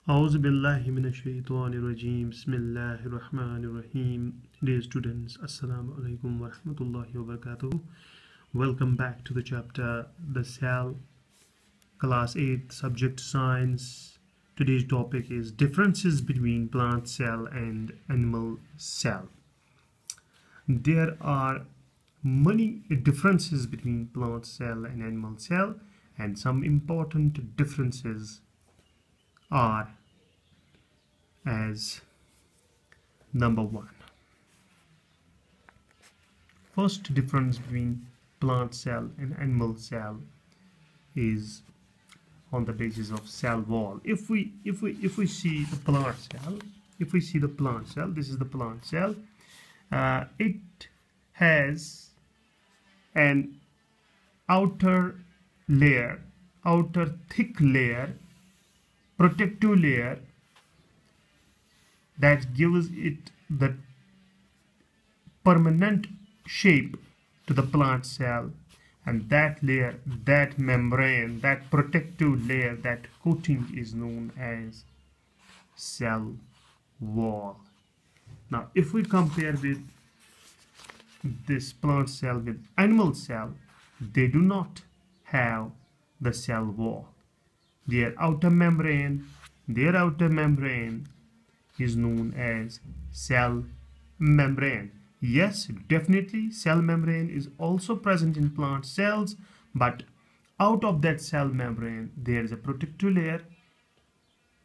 Auzu billahi minash shaitanir rajim. Bismillahir rahmanir rahim. Dear students, assalamu alaikum wa rahmatullahi wa barakatuh. Welcome back to the chapter The Cell, class 8, subject science. Today's topic is differences between plant cell and animal cell. There are many differences between plant cell and animal cell, and some important differences are as number one. First difference between plant cell and animal cell is on the basis of cell wall. If we see the plant cell, this is the plant cell. It has an outer thick layer, protective layer, that gives it the permanent shape to the plant cell, and that layer, that membrane, that protective layer, that coating is known as cell wall. Now if we compare with this plant cell with animal cell, they do not have the cell wall. Their outer membrane is known as cell membrane. Yes, definitely cell membrane is also present in plant cells, but out of that cell membrane there is a protective layer,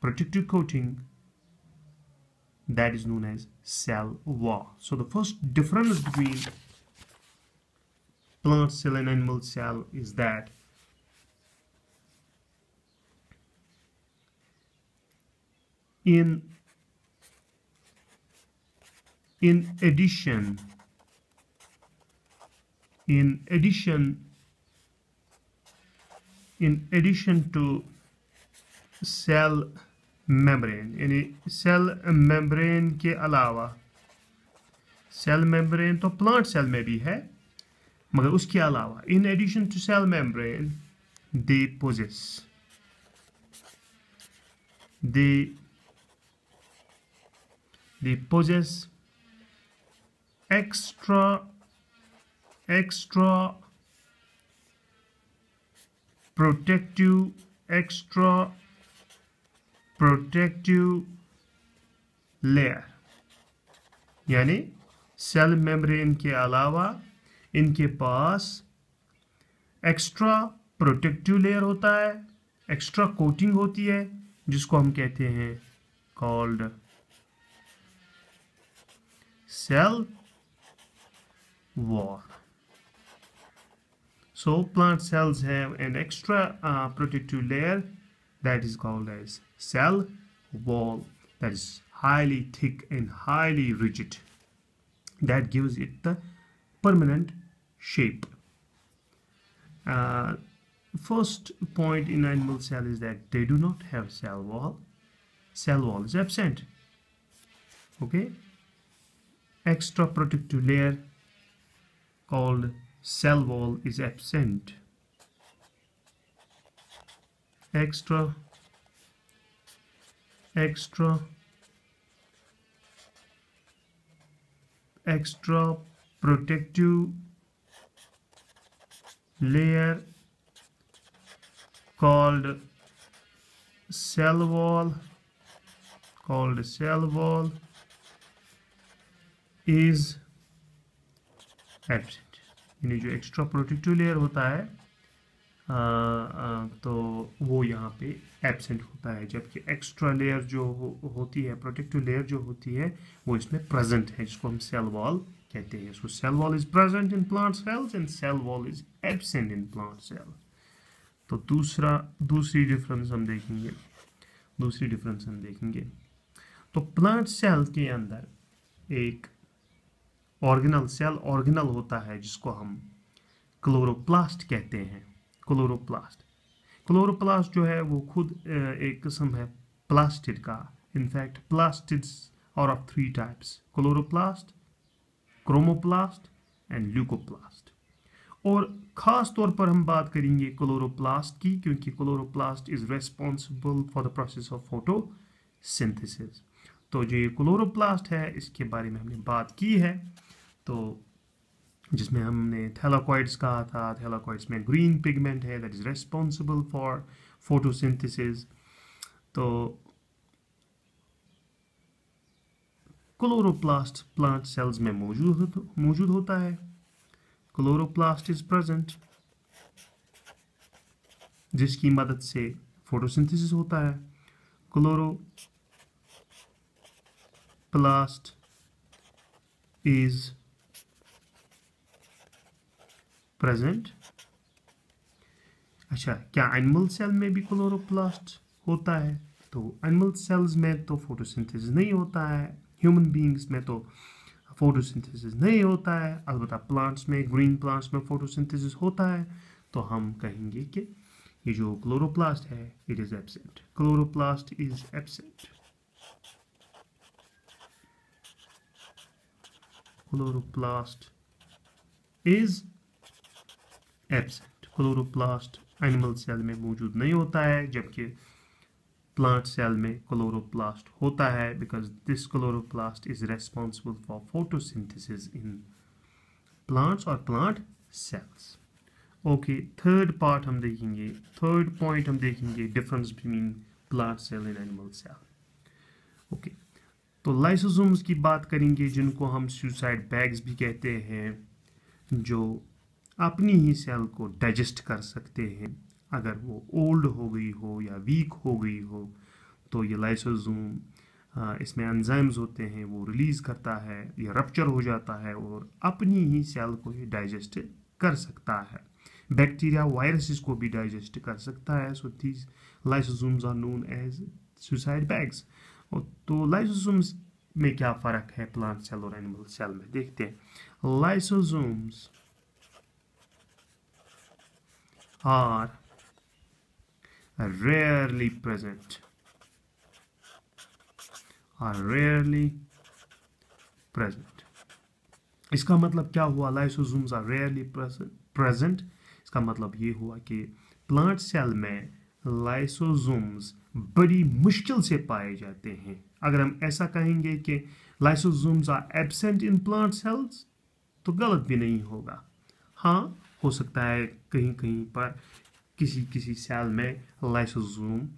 protective coating, that is known as cell wall. So the first difference between plant cell and animal cell is that in addition to cell membrane, यानी cell membrane के अलावा, cell membrane तो plant cell में भी है, मगर उसके अलावा in addition to cell membrane they possess extra protective layer, यानी सेल मेम्ब्रेन के अलावा इनके पास एक्स्ट्रा प्रोटेक्टिव लेयर होता है, एक्स्ट्रा कोटिंग होती है, जिसको हम कहते हैं called cell wall. So plant cells have an extra protective layer that is called as cell wall, that is highly thick and highly rigid, that gives it the permanent shape. First point in animal cell is that they do not have cell wall. Cell wall is absent. Okay, extra protective layer called cell wall is absent. Extra protective layer called cell wall is absent. यानी जो extra protective layer होता है तो वो यहाँ पे absent होता है, जबकि एक्स्ट्रा लेयर जो होती है, प्रोटेक्टिव लेयर जो होती है, वो इसमें प्रेजेंट है, जिसको हम सेल वॉल कहते हैं. So cell wall is present in plant cells and cell wall is absent in plant cell. तो दूसरी डिफरेंस हम देखेंगे. तो प्लांट सेल के अंदर एक सेल ऑर्गेनल होता है, जिसको हम क्लोरोप्लास्ट कहते हैं. क्लोरोप्लास्ट जो है वो खुद एक किस्म है प्लास्टिड का. In fact plastids are of 3 types: chloroplast, chromoplast and leucoplast. और ख़ास तौर पर हम बात करेंगे क्लोरोप्लास्ट की, क्योंकि chloroplast is responsible for the process of photosynthesis. तो जो ये क्लोरोप्लास्ट है इसके बारे में हमने बात की है, तो जिसमें हमने थैलाकोइड्स कहा था। थैलाकोइड्स में ग्रीन पिगमेंट है that is responsible for photosynthesis. तो क्लोरोप्लास्ट प्लांट सेल्स में मौजूद होता है। क्लोरोप्लास्ट इज प्रेजेंट, जिसकी मदद से फोटोसिंथेसिस होता है। Chloroplast is present. अच्छा, क्या एनिमल सेल में भी क्लोरोप्लास्ट होता है? तो एनिमल सेल्स में तो फोटोसिंथेसिस नहीं होता है, ह्यूमन बींग्स में तो फोटोसिंथेसिस नहीं होता है, अलबत्ता प्लांट्स में, ग्रीन प्लांट्स में फोटोसिंथेसिस होता है। तो हम कहेंगे कि ये जो क्लोरोप्लास्ट है it is absent. Chloroplast is absent. Chloroplast is absent. Chloroplast animal cell में मौजूद नहीं होता है, जबकि प्लांट सेल में क्लोरोप्लास्ट होता है, because this chloroplast is responsible for photosynthesis in plants और plant cells. Okay, third part हम देखेंगे, थर्ड पॉइंट हम देखेंगे, difference between plant cell and animal cell. Okay, तो लाइसोसोम्स की बात करेंगे, जिनको हम सुसाइड बैग्स भी कहते हैं, जो अपनी ही सेल को डाइजेस्ट कर सकते हैं। अगर वो ओल्ड हो गई हो या वीक हो गई हो तो ये लाइसोसोम, इसमें एंजाइम्स होते हैं, वो रिलीज करता है, ये रप्चर हो जाता है और अपनी ही सेल को ये डाइजेस्ट कर सकता है। बैक्टीरिया, वायरसेस को भी डाइजेस्ट कर सकता है। So these lysosomes are known as suicide bags. तो लाइसोसोम्स में क्या फ़र्क है प्लांट सेल और एनिमल सेल में, देखते हैं। लाइसोसोम्स are rarely present, इसका मतलब क्या हुआ? लाइसोसोम्स आर रेयरली प्रेजेंट, इसका मतलब ये हुआ कि प्लांट सेल में लाइसोसोम्स बड़ी मुश्किल से पाए जाते हैं। अगर हम ऐसा कहेंगे कि lysosomes are absent in plant cells तो गलत भी नहीं होगा। हाँ, हो सकता है कहीं कहीं पर किसी किसी सेल में लाइसोसोम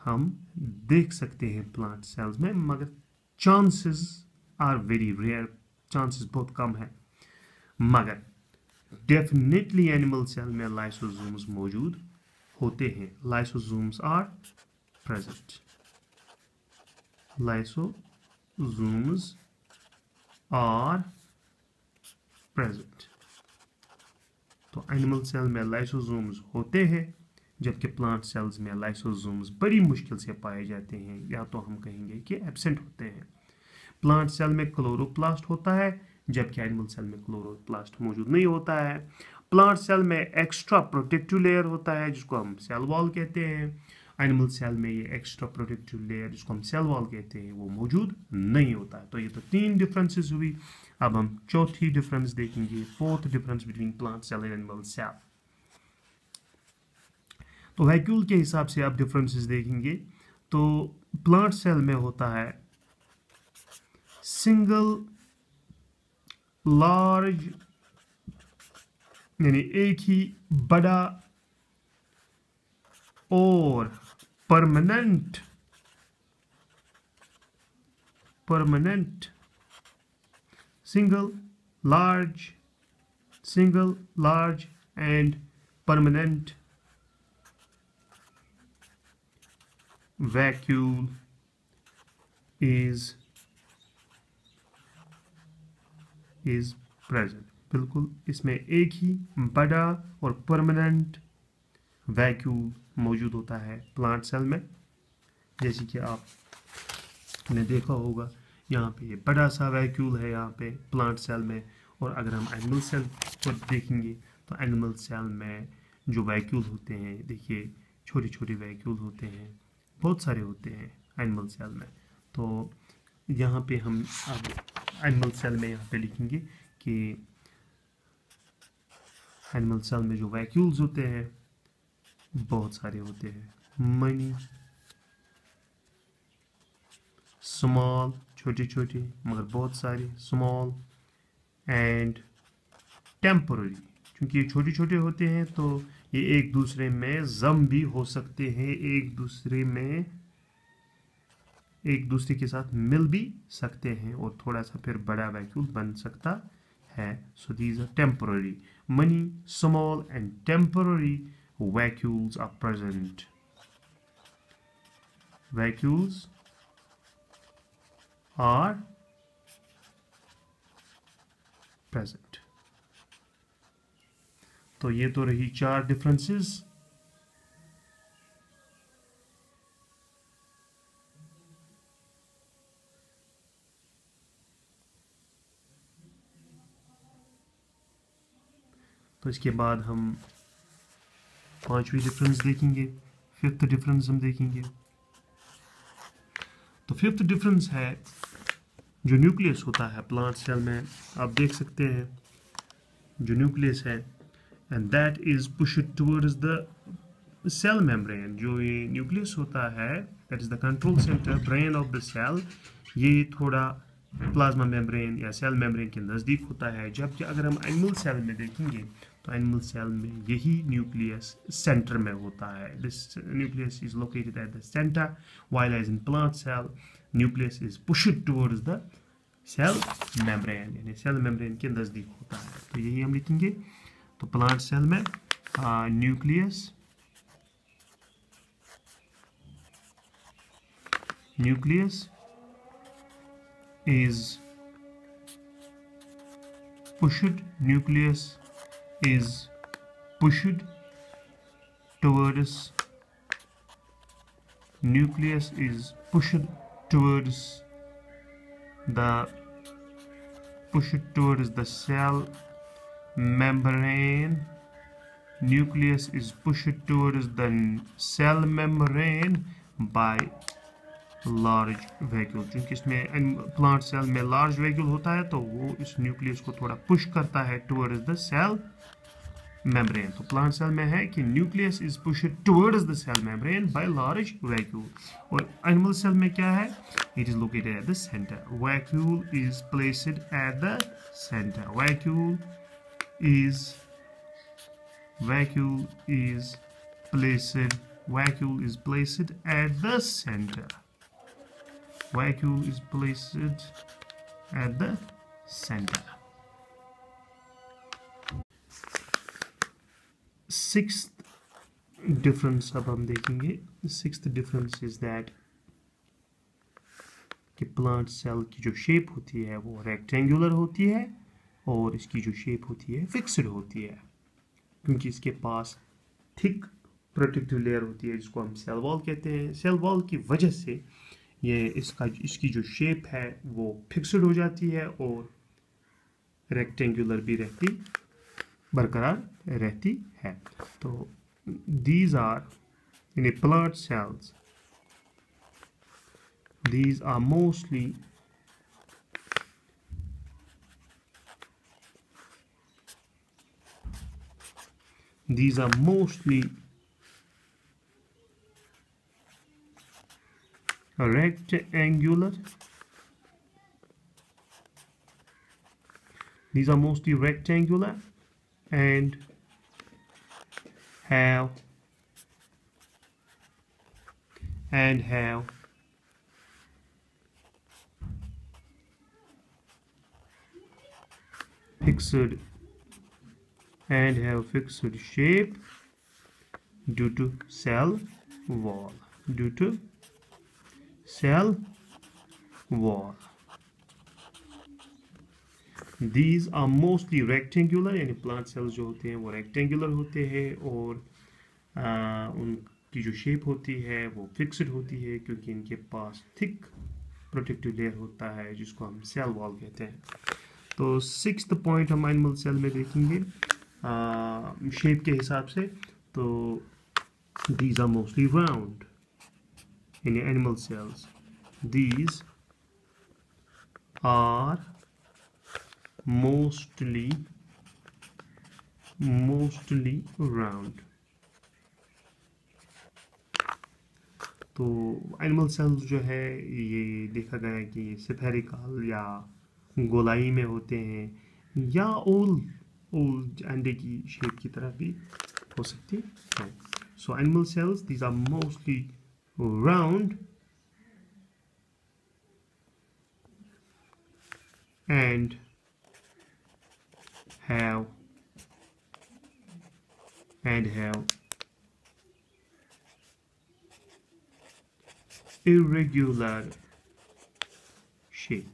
हम देख सकते हैं प्लांट सेल्स में, मगर chances are very rare, chances बहुत कम है। मगर डेफिनेटली एनिमल सेल में लाइसोसोम्स मौजूद होते हैं। Lysosomes are present, lysosomes are present. तो एनिमल सेल में लाइसोसोम्स होते हैं, जबकि प्लांट सेल्स में लाइसोसोम्स बड़ी मुश्किल से पाए जाते हैं, या तो हम कहेंगे कि एब्सेंट होते हैं। प्लांट सेल में क्लोरोप्लास्ट होता है, जबकि एनिमल सेल में क्लोरोप्लास्ट मौजूद नहीं होता है। प्लांट सेल में एक्स्ट्रा प्रोटेक्टिव लेयर होता है, जिसको हम सेल वॉल कहते हैं। एनिमल सेल में ये एक्स्ट्रा प्रोटेक्टिव लेयर, जिसको हम सेल वॉल कहते हैं, वो मौजूद नहीं होता है। तो ये तो तीन डिफरेंसेस हुई। अब हम चौथी डिफरेंस देखेंगे, fourth difference between plant cell and animal cell. तो वैक्यूल के हिसाब से आप डिफरेंसेस देखेंगे, तो प्लांट सेल में होता है सिंगल लार्ज, यानी एक ही बड़ा और permanent single large and permanent vacuole is present। बिल्कुल, इसमें एक ही बड़ा और परमानेंट वैक्यूल मौजूद होता है प्लांट सेल में। जैसे कि आपने देखा होगा, यहाँ पे ये बड़ा सा वैक्यूल है यहाँ पे प्लांट सेल में। और अगर हम एनिमल सेल को देखेंगे तो एनिमल सेल में जो वैक्यूल होते हैं, देखिए छोटे छोटे वैक्यूल होते हैं, बहुत सारे होते हैं एनिमल सेल में। तो यहाँ पे हम अब एनिमल सेल में यहाँ पे लिखेंगे कि एनिमल सेल में जो वैक्यूल्स होते हैं बहुत सारे होते हैं, मनी स्मॉल छोटे छोटे मगर बहुत सारे, स्मॉल एंड टेम्पररी, क्योंकि ये छोटे छोटे होते हैं तो ये एक दूसरे में जम भी हो सकते हैं, एक दूसरे के साथ मिल भी सकते हैं और थोड़ा सा फिर बड़ा वैक्यूल बन सकता है. So these are temporary. Many small and temporary vacuoles are present. Vacuoles are present. तो ये तो रही 4 डिफरेंसेस. तो इसके बाद हम 5वीं डिफरेंस देखेंगे, 5th डिफरेंस हम देखेंगे. तो 5th डिफरेंस है जो न्यूक्लियस होता है प्लांट सेल में, आप देख सकते हैं जो न्यूक्लियस है, and that is pushed towards the cell membrane. जो ये न्यूक्लियस होता है that is the control centre, brain of the cell. ये थोड़ा प्लाज्मा मेम्ब्रेन या सेल मेम्ब्रेन के नज़दीक होता है. जबकि अगर हम एनिमल सेल में देखेंगे तो एनिमल सेल में यही न्यूक्लियस सेंटर में होता है. This nucleus is located at the centre, while as in plant cell nucleus is pushed towards the cell membrane, यानी सेल मेम्ब्रेन के नज़दीक होता है. तो यही हम लिखेंगे. तो प्लांट सेल में nucleus is pushed towards the cell membrane. Nucleus is pushed towards the cell membrane by large vacuole. क्योंकि इसमें प्लांट सेल में लार्ज वैक्यूल होता है तो वो इस न्यूक्लियस को थोड़ा पुश करता है टुवर्ड्स द सेल मेम्ब्रेन. तो प्लांट सेल में है कि nucleus is pushed towards the cell membrane by large vacuole. और एनिमल सेल में क्या है, it is located at the centre. Vacuole is placed at the centre. Vacuole is placed at the center. Vacuole is placed at the center. 6th difference अब हम देखेंगे. 6th difference is that कि plant cell की जो shape होती है वो rectangular होती है और इसकी जो शेप होती है फिक्स्ड होती है, क्योंकि इसके पास थिक प्रोटेक्टिव लेयर होती है जिसको हम सेल वॉल कहते हैं. सेल वॉल की वजह से ये इसकी जो शेप है वो फिक्स्ड हो जाती है और रेक्टेंगुलर भी बरकरार रहती है. तो these are in a plant cells, these are mostly rectangular. These are mostly rectangular and have fixed shape due to cell wall. These are mostly rectangular, यानी प्लांट सेल्स जो होते हैं वो रेक्टेंगुलर होते हैं और उनकी जो शेप होती है वो फिक्स्ड होती है क्योंकि इनके पास थिक प्रोटेक्टिव लेयर होता है जिसको हम सेल वॉल कहते हैं. तो 6th पॉइंट हम एनिमल सेल में देखेंगे शेप के हिसाब से. तो these are mostly round in animal cells. These are mostly round. तो एनिमल सेल्स जो है ये देखा गया है कि स्फेरिकल या गोलाई में होते हैं या ओल अंडे की शेप की तरह भी हो सकती है. So animal cells these are mostly round and have irregular shape.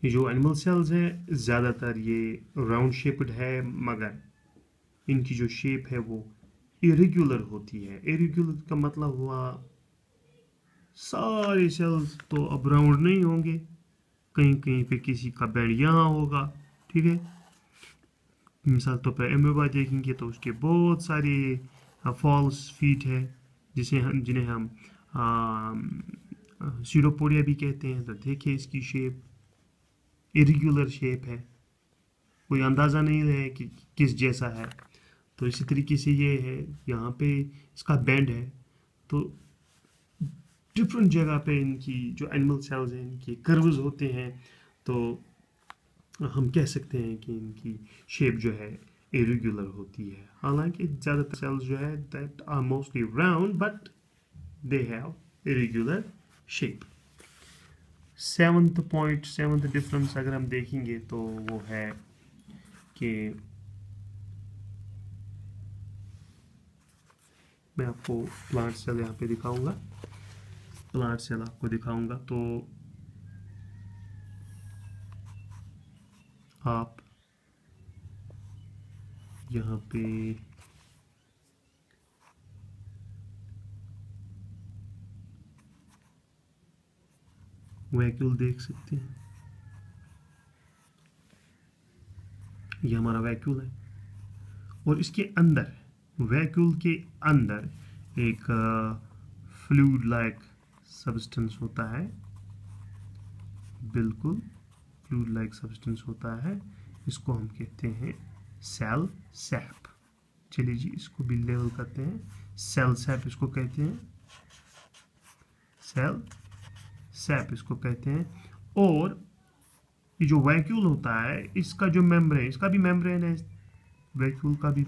ये जो एनिमल सेल्स हैं ज़्यादातर ये राउंड शेप्ड है, मगर इनकी जो शेप है वो इरेगुलर होती है. इरेगुलर का मतलब हुआ सारे सेल्स तो अब राउंड नहीं होंगे, कहीं कहीं पे किसी का बेड यहाँ होगा. ठीक है, मिसाल तो पे एमोबा देखेंगे तो उसके बहुत सारे फॉल्स फीट है जिन्हें हम सीरोपोडिया भी कहते हैं. तो देखिए इसकी शेप इरेगुलर शेप है, कोई अंदाज़ा नहीं है कि किस जैसा है. तो इसी तरीके से ये है, यहाँ पे इसका बैंड है. तो डिफरेंट जगह पे इनकी जो एनिमल सेल्स हैं इनके कर्व्स होते हैं. तो हम कह सकते हैं कि इनकी शेप जो है इरेगुलर होती है. हालांकि ज़्यादातर सेल्स जो है that are mostly round but they have irregular shape. Seventh difference अगर हम देखेंगे तो वो है कि मैं आपको प्लांट सेल यहाँ पे दिखाऊंगा. प्लांट सेल आपको दिखाऊंगा तो आप यहाँ पे वैक्यूल देख सकते हैं. ये हमारा वैक्यूल है और इसके अंदर वैक्यूल के अंदर एक फ्लूइड लाइक सब्सटेंस होता है. बिल्कुल फ्लूइड लाइक सब्सटेंस होता है. इसको हम कहते हैं सेल सैप. चलिए जी, इसको भी लेवल करते हैं. सेल सैप इसको कहते हैं, सेल सैप इसको कहते हैं. और ये जो वैक्यूल होता है इसका जो मेम्ब्रेन, इसका भी मेम्ब्रेन है, वैक्यूल का भी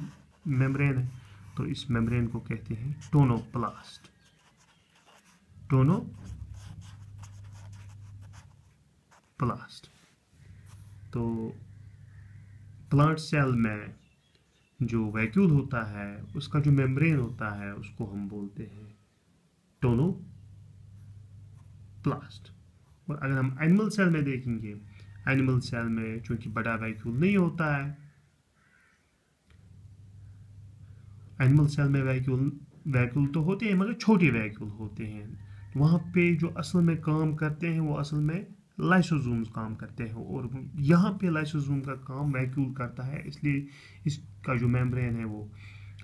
मेम्ब्रेन है. तो इस मेम्ब्रेन को कहते हैं टोनोप्लास्ट. टोनोप्लास्ट. तो प्लांट सेल में जो वैक्यूल होता है उसका जो मेम्ब्रेन होता है उसको हम बोलते हैं टोनोप्लास्ट. और अगर हम एनिमल सेल में देखेंगे, एनिमल सेल में चूंकि बड़ा वैक्यूल नहीं होता है, एनिमल सेल में वैक्यूल तो होते हैं मगर छोटे वैक्यूल होते हैं. वहाँ पे जो असल में काम करते हैं वो असल में लाइसोसोम्स काम करते हैं. और यहाँ पे लाइसोसोम का काम वैक्यूल करता है, इसलिए इसका जो मेम्ब्रेन है वो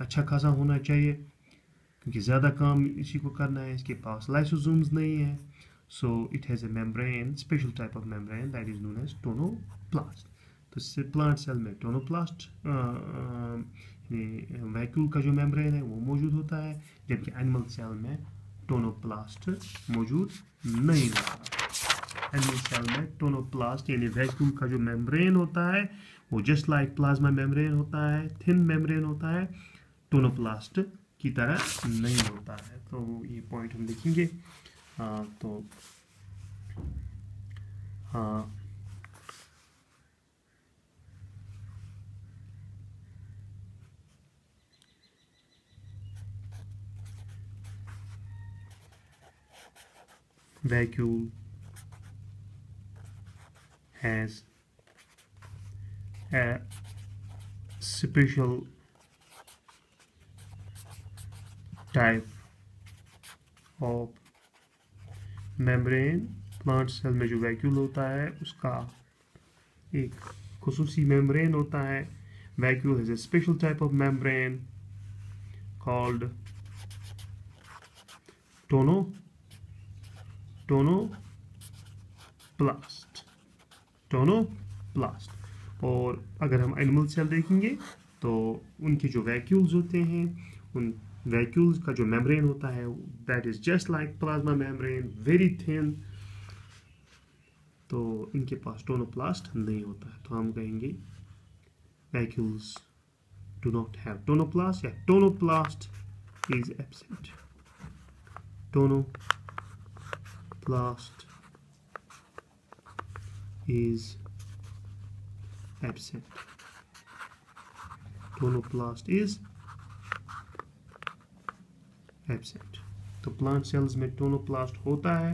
अच्छा खासा होना चाहिए क्योंकि ज़्यादा काम इसी को करना है. इसके पास लाइसोसोम्स नहीं है. So it has a membrane, special type of membrane that is known as tonoplast. तो प्लांट सेल में टोनोप्लास्ट वैक्यूल का जो मेम्ब्रेन है वो मौजूद होता है, जबकि एनिमल सेल में टोनोप्लास्ट मौजूद नहीं होता. एनिमल सेल में टोनोप्लास्ट यानी वैक्यूल का जो मेम्ब्रेन होता है वो जस्ट लाइक प्लाज्मा मेम्ब्रेन होता है, थिन मेम्ब्रेन होता है, टोनोप्लास्ट की तरह नहीं होता है. तो ये पॉइंट हम देखेंगे. तो vacuole has a special type of membrane. Plant cell में जो वैक्यूल होता है उसका एक खुसूसी मेम्ब्रेन होता है. Vacuole has a special type of membrane called tonoplast. और अगर हम एनिमल सेल देखेंगे तो उनके जो वैक्यूल्स होते हैं, उन वैक्यूल्स का जो मेम्ब्रेन होता है, that is just like plasma membrane, very thin. तो इनके पास टोनोप्लास्ट नहीं होता है, तो हम कहेंगे vacuoles do not have tonoplast, या tonoplast is absent. Tonoplast is absent. Tonoplast is absent. तो प्लांट सेल्स में टोनोप्लास्ट होता है,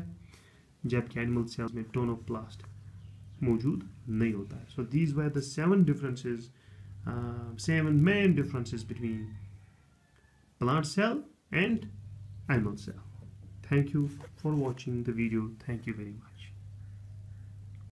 जबकि एनिमल सेल्स में टोनोप्लास्ट मौजूद नहीं होता है. So these were the 7 differences, 7 main differences between plant cell and animal cell. Thank you for watching the video. Thank you very much.